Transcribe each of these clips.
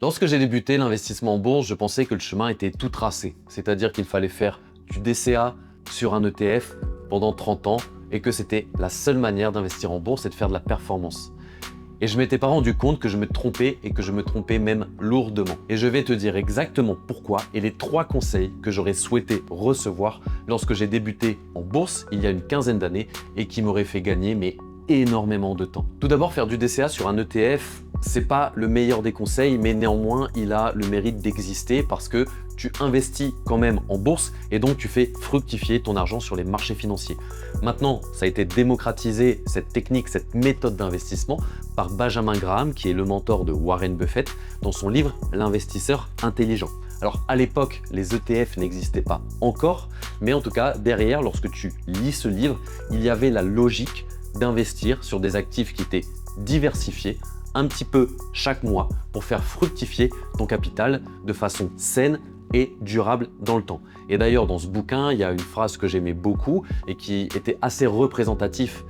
Lorsque j'ai débuté l'investissement en bourse, je pensais que le chemin était tout tracé, c'est-à-dire qu'il fallait faire du DCA sur un ETF pendant 30 ans et que c'était la seule manière d'investir en bourse et de faire de la performance. Et je m'étais pas rendu compte que je me trompais et que je me trompais même lourdement. Et je vais te dire exactement pourquoi et les 3 conseils que j'aurais souhaité recevoir lorsque j'ai débuté en bourse il y a une quinzaine d'années et qui m'auraient fait gagner énormément de temps. Tout d'abord, faire du DCA sur un ETF, c'est pas le meilleur des conseils, mais néanmoins, il a le mérite d'exister parce que tu investis quand même en bourse et donc tu fais fructifier ton argent sur les marchés financiers. Maintenant, ça a été démocratisé, cette technique, cette méthode d'investissement, par Benjamin Graham, qui est le mentor de Warren Buffett, dans son livre L'investisseur intelligent. Alors à l'époque, les ETF n'existaient pas encore, mais en tout cas, derrière, lorsque tu lis ce livre, il y avait la logique d'investir sur des actifs qui étaient diversifiés un petit peu chaque mois pour faire fructifier ton capital de façon saine et durable dans le temps. Et d'ailleurs, dans ce bouquin, il y a une phrase que j'aimais beaucoup et qui était assez représentative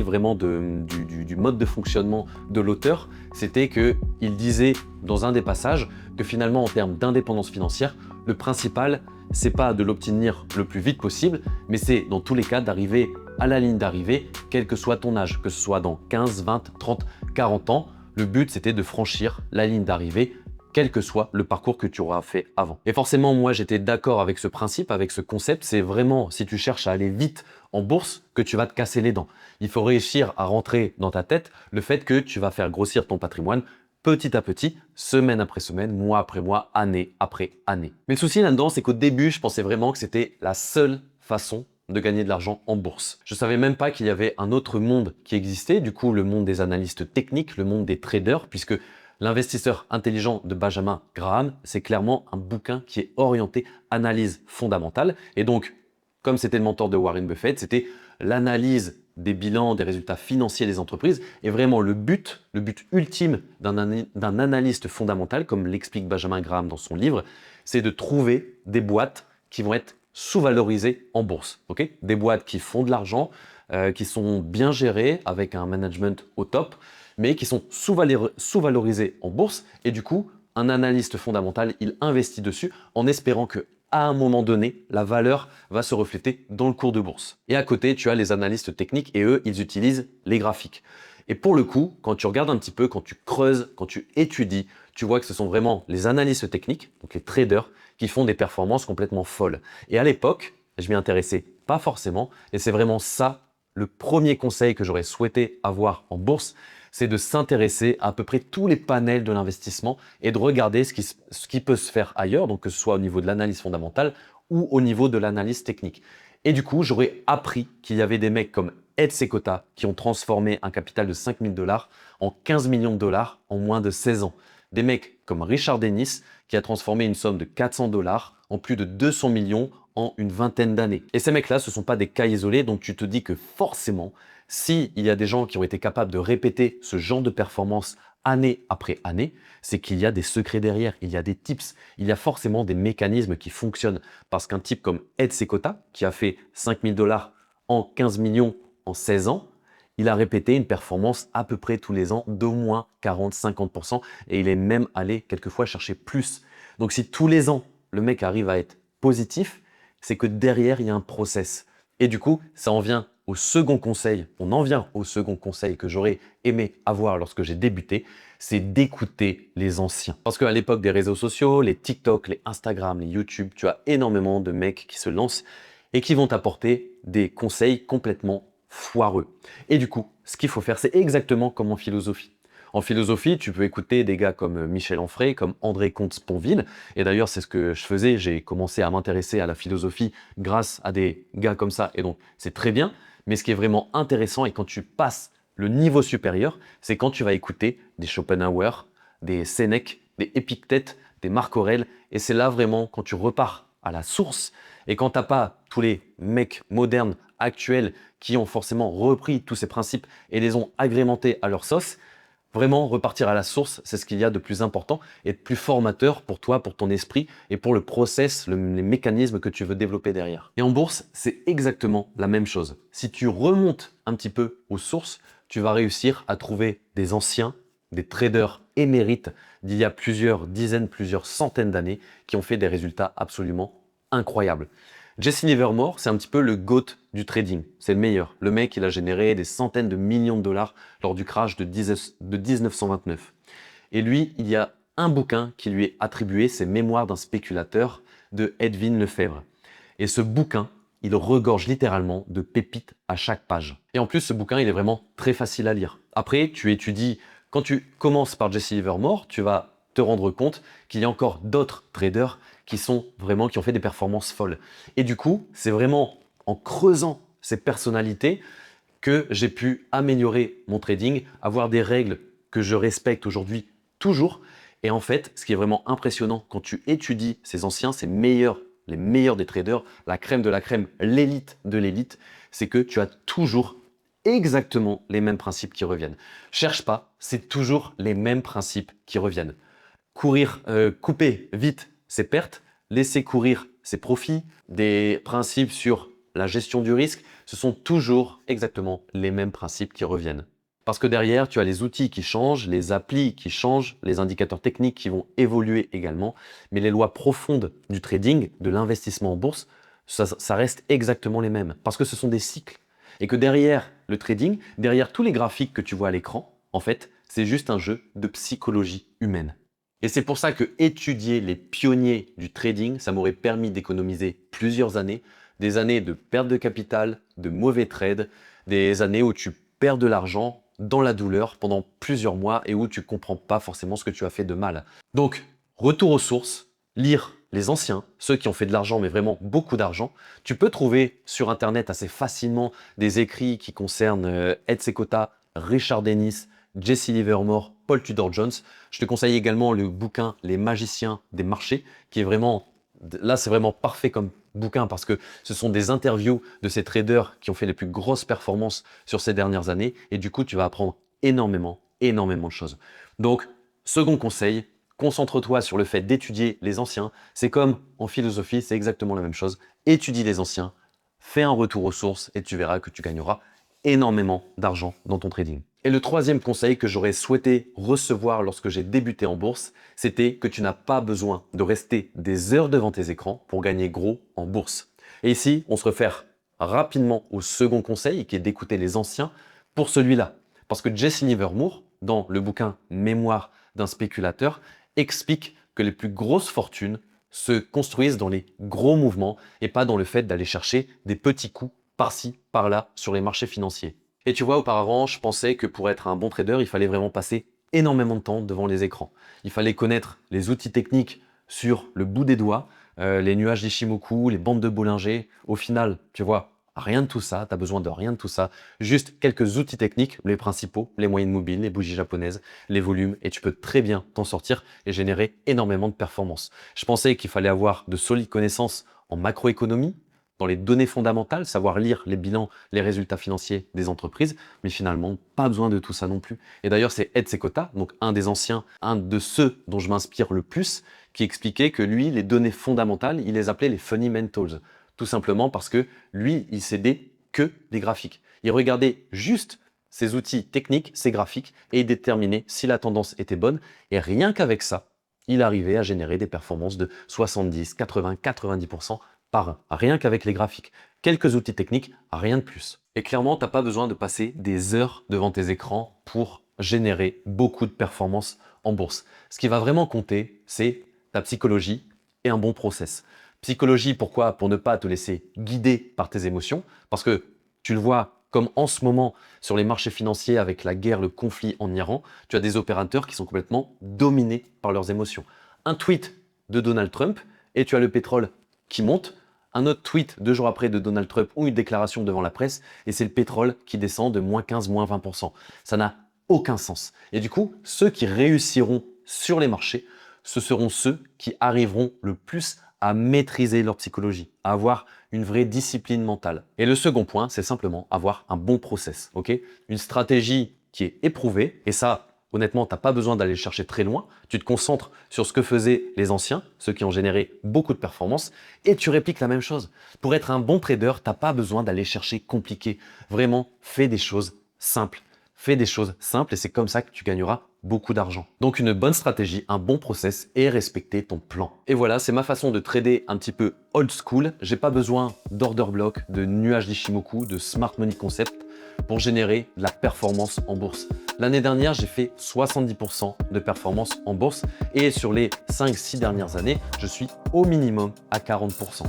vraiment du mode de fonctionnement de l'auteur. C'était qu'il disait dans un des passages que finalement, en termes d'indépendance financière, le principal, c'est pas de l'obtenir le plus vite possible, mais c'est dans tous les cas d'arriver à la ligne d'arrivée, quel que soit ton âge, que ce soit dans 15, 20, 30, 40 ans. Le but, c'était de franchir la ligne d'arrivée, quel que soit le parcours que tu auras fait avant. Et forcément, moi, j'étais d'accord avec ce principe, avec ce concept. C'est vraiment, si tu cherches à aller vite en bourse, que tu vas te casser les dents. Il faut réussir à rentrer dans ta tête le fait que tu vas faire grossir ton patrimoine petit à petit, semaine après semaine, mois après mois, année après année. Mais le souci là-dedans, c'est qu'au début, je pensais vraiment que c'était la seule façon de gagner de l'argent en bourse. Je savais même pas qu'il y avait un autre monde qui existait, du coup le monde des analystes techniques, le monde des traders, puisque L'investisseur intelligent de Benjamin Graham, c'est clairement un bouquin qui est orienté analyse fondamentale. Et donc, comme c'était le mentor de Warren Buffett, c'était l'analyse des bilans, des résultats financiers des entreprises. Et vraiment, le but ultime d'un analyste fondamental, comme l'explique Benjamin Graham dans son livre, c'est de trouver des boîtes qui vont être sous-valorisées en bourse. Des boîtes qui font de l'argent, qui sont bien gérées avec un management au top, mais qui sont sous-valorisés en bourse. Et du coup, un analyste fondamental, il investit dessus en espérant que à un moment donné, la valeur va se refléter dans le cours de bourse. Et à côté, tu as les analystes techniques et eux, ils utilisent les graphiques. Et pour le coup, quand tu regardes un petit peu, quand tu creuses, quand tu étudies, tu vois que ce sont vraiment les analystes techniques, donc les traders, qui font des performances complètement folles. Et à l'époque, je m'y intéressais pas forcément, et c'est vraiment ça le premier conseil que j'aurais souhaité avoir en bourse, c'est de s'intéresser à peu près tous les panels de l'investissement et de regarder ce qui peut se faire ailleurs, donc que ce soit au niveau de l'analyse fondamentale ou au niveau de l'analyse technique. Et du coup, j'aurais appris qu'il y avait des mecs comme Ed Seykota qui ont transformé un capital de 5000 dollars en 15 millions de dollars en moins de 16 ans. Des mecs comme Richard Dennis qui a transformé une somme de 400 dollars en plus de 200 millions en une vingtaine d'années. Et ces mecs-là, ce ne sont pas des cas isolés, donc tu te dis que forcément, s'il y a des gens qui ont été capables de répéter ce genre de performance année après année, c'est qu'il y a des secrets derrière, il y a des tips, il y a forcément des mécanismes qui fonctionnent. Parce qu'un type comme Ed Seykota, qui a fait 5000 dollars en 15 millions en 16 ans, il a répété une performance à peu près tous les ans d'au moins 40-50% et il est même allé quelquefois chercher plus. Donc si tous les ans, le mec arrive à être positif, c'est que derrière, il y a un process. Et du coup, ça en vient au second conseil, on en vient au second conseil que j'aurais aimé avoir lorsque j'ai débuté, c'est d'écouter les anciens. Parce qu'à l'époque des réseaux sociaux, les TikTok, les Instagram, les YouTube, tu as énormément de mecs qui se lancent et qui vont t'apporter des conseils complètement foireux. Et du coup, ce qu'il faut faire, c'est exactement comme en philosophie. En philosophie, tu peux écouter des gars comme Michel Onfray, comme André Comte-Sponville. Et d'ailleurs, c'est ce que je faisais. J'ai commencé à m'intéresser à la philosophie grâce à des gars comme ça. Et donc, c'est très bien. Mais ce qui est vraiment intéressant, et quand tu passes le niveau supérieur, c'est quand tu vas écouter des Schopenhauer, des Sénèque, des Épictète, des Marc Aurèle. Et c'est là vraiment quand tu repars à la source. Et quand tu n'as pas tous les mecs modernes, actuels, qui ont forcément repris tous ces principes et les ont agrémentés à leur sauce, vraiment, repartir à la source, c'est ce qu'il y a de plus important et de plus formateur pour toi, pour ton esprit et pour le process, les mécanismes que tu veux développer derrière. Et en bourse, c'est exactement la même chose. Si tu remontes un petit peu aux sources, tu vas réussir à trouver des anciens, des traders émérites d'il y a plusieurs dizaines, plusieurs centaines d'années qui ont fait des résultats absolument incroyables. Jesse Livermore, c'est un petit peu le GOAT du trading. C'est le meilleur. Le mec, il a généré des centaines de millions de dollars lors du crash de 1929. Et lui, il y a un bouquin qui lui est attribué, c'est Mémoires d'un spéculateur de Edwin Lefebvre. Et ce bouquin, il regorge littéralement de pépites à chaque page. Et en plus, ce bouquin, il est vraiment très facile à lire. Après, tu étudies, quand tu commences par Jesse Livermore, tu vas te rendre compte qu'il y a encore d'autres traders qui ont fait des performances folles. Et du coup, c'est vraiment en creusant ces personnalités que j'ai pu améliorer mon trading, avoir des règles que je respecte aujourd'hui toujours. Et en fait, ce qui est vraiment impressionnant quand tu étudies ces anciens, les meilleurs des traders, la crème de la crème, l'élite de l'élite, c'est que tu as toujours exactement les mêmes principes qui reviennent. Cherche pas, c'est toujours les mêmes principes qui reviennent. Couper vite ses pertes, laisser courir ses profits, des principes sur la gestion du risque, ce sont toujours exactement les mêmes principes qui reviennent. Parce que derrière, tu as les outils qui changent, les applis qui changent, les indicateurs techniques qui vont évoluer également, mais les lois profondes du trading, de l'investissement en bourse, ça reste exactement les mêmes, parce que ce sont des cycles. Et que derrière le trading, derrière tous les graphiques que tu vois à l'écran, en fait, c'est juste un jeu de psychologie humaine. Et c'est pour ça que étudier les pionniers du trading, ça m'aurait permis d'économiser plusieurs années, des années de perte de capital, de mauvais trades, des années où tu perds de l'argent dans la douleur pendant plusieurs mois et où tu ne comprends pas forcément ce que tu as fait de mal. Donc, retour aux sources, lire les anciens, ceux qui ont fait de l'argent, mais vraiment beaucoup d'argent. Tu peux trouver sur Internet assez facilement des écrits qui concernent Ed Seykota, Richard Dennis, Jesse Livermore, Paul Tudor Jones. Je te conseille également le bouquin Les magiciens des marchés, qui est vraiment, là c'est vraiment parfait comme bouquin parce que ce sont des interviews de ces traders qui ont fait les plus grosses performances sur ces dernières années et du coup tu vas apprendre énormément de choses. Donc, second conseil, concentre-toi sur le fait d'étudier les anciens. C'est comme en philosophie, c'est exactement la même chose. Étudie les anciens, fais un retour aux sources et tu verras que tu gagneras énormément d'argent dans ton trading. Et le troisième conseil que j'aurais souhaité recevoir lorsque j'ai débuté en bourse, c'était que tu n'as pas besoin de rester des heures devant tes écrans pour gagner gros en bourse. Et ici, on se réfère rapidement au second conseil qui est d'écouter les anciens pour celui-là. Parce que Jesse Livermore, dans le bouquin Mémoires d'un spéculateur, explique que les plus grosses fortunes se construisent dans les gros mouvements et pas dans le fait d'aller chercher des petits coups par-ci, par-là sur les marchés financiers. Et tu vois, auparavant, je pensais que pour être un bon trader, il fallait vraiment passer énormément de temps devant les écrans. Il fallait connaître les outils techniques sur le bout des doigts, les nuages d'Ishimoku, les bandes de Bollinger. Au final, tu vois, rien de tout ça, tu as besoin de rien de tout ça. Juste quelques outils techniques, les principaux, les moyennes mobiles, les bougies japonaises, les volumes, et tu peux très bien t'en sortir et générer énormément de performances. Je pensais qu'il fallait avoir de solides connaissances en macroéconomie, dans les données fondamentales, savoir lire les bilans, les résultats financiers des entreprises, mais finalement, pas besoin de tout ça non plus. Et d'ailleurs, c'est Ed Seykota, donc un des anciens, un de ceux dont je m'inspire le plus, qui expliquait que lui, les données fondamentales, il les appelait les fundamentals. Tout simplement parce que lui, il s'aidait que des graphiques. Il regardait juste ces outils techniques, ces graphiques, et il déterminait si la tendance était bonne. Et rien qu'avec ça, il arrivait à générer des performances de 70, 80, 90% par un, rien qu'avec les graphiques. Quelques outils techniques, rien de plus. Et clairement, tu n'as pas besoin de passer des heures devant tes écrans pour générer beaucoup de performances en bourse. Ce qui va vraiment compter, c'est ta psychologie et un bon process. Psychologie, pourquoi? Pour ne pas te laisser guider par tes émotions, parce que tu le vois comme en ce moment sur les marchés financiers avec la guerre, le conflit en Iran, tu as des opérateurs qui sont complètement dominés par leurs émotions. Un tweet de Donald Trump et tu as le pétrole qui monte, un autre tweet 2 jours après de Donald Trump ou une déclaration devant la presse et c'est le pétrole qui descend de moins 15, moins 20%. Ça n'a aucun sens. Et du coup, ceux qui réussiront sur les marchés, ce seront ceux qui arriveront le plus à maîtriser leur psychologie, à avoir une vraie discipline mentale. Et le second point, c'est simplement avoir un bon process, ok? Une stratégie qui est éprouvée, et ça, honnêtement, tu n'as pas besoin d'aller chercher très loin. Tu te concentres sur ce que faisaient les anciens, ceux qui ont généré beaucoup de performances, et tu répliques la même chose. Pour être un bon trader, tu n'as pas besoin d'aller chercher compliqué. Vraiment, fais des choses simples. Fais des choses simples et c'est comme ça que tu gagneras beaucoup d'argent. Donc une bonne stratégie, un bon process et respecter ton plan. Et voilà, c'est ma façon de trader un petit peu old school. J'ai pas besoin d'order block, de nuages d'Ishimoku, de smart money concept pour générer de la performance en bourse. L'année dernière, j'ai fait 70% de performance en bourse et sur les 5-6 dernières années, je suis au minimum à 40%.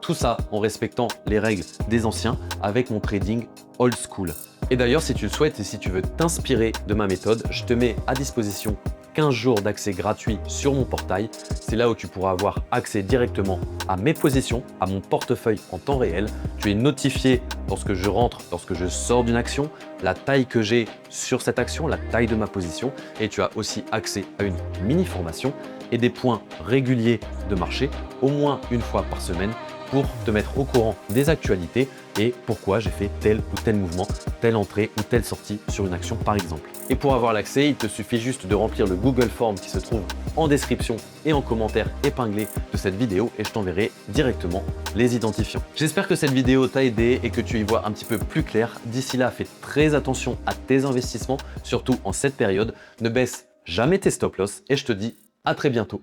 Tout ça en respectant les règles des anciens avec mon trading old school. Et d'ailleurs, si tu le souhaites et si tu veux t'inspirer de ma méthode, je te mets à disposition 15 jours d'accès gratuit sur mon portail. C'est là où tu pourras avoir accès directement à mes positions, à mon portefeuille en temps réel. Tu es notifié lorsque je rentre, lorsque je sors d'une action, la taille que j'ai sur cette action, la taille de ma position. Et tu as aussi accès à une mini formation et des points réguliers de marché, au moins une fois par semaine, pour te mettre au courant des actualités et pourquoi j'ai fait tel ou tel mouvement, telle entrée ou telle sortie sur une action par exemple. Et pour avoir l'accès, il te suffit juste de remplir le Google Form qui se trouve en description et en commentaire épinglé de cette vidéo et je t'enverrai directement les identifiants. J'espère que cette vidéo t'a aidé et que tu y vois un petit peu plus clair. D'ici là, fais très attention à tes investissements, surtout en cette période. Ne baisse jamais tes stop loss et je te dis à très bientôt.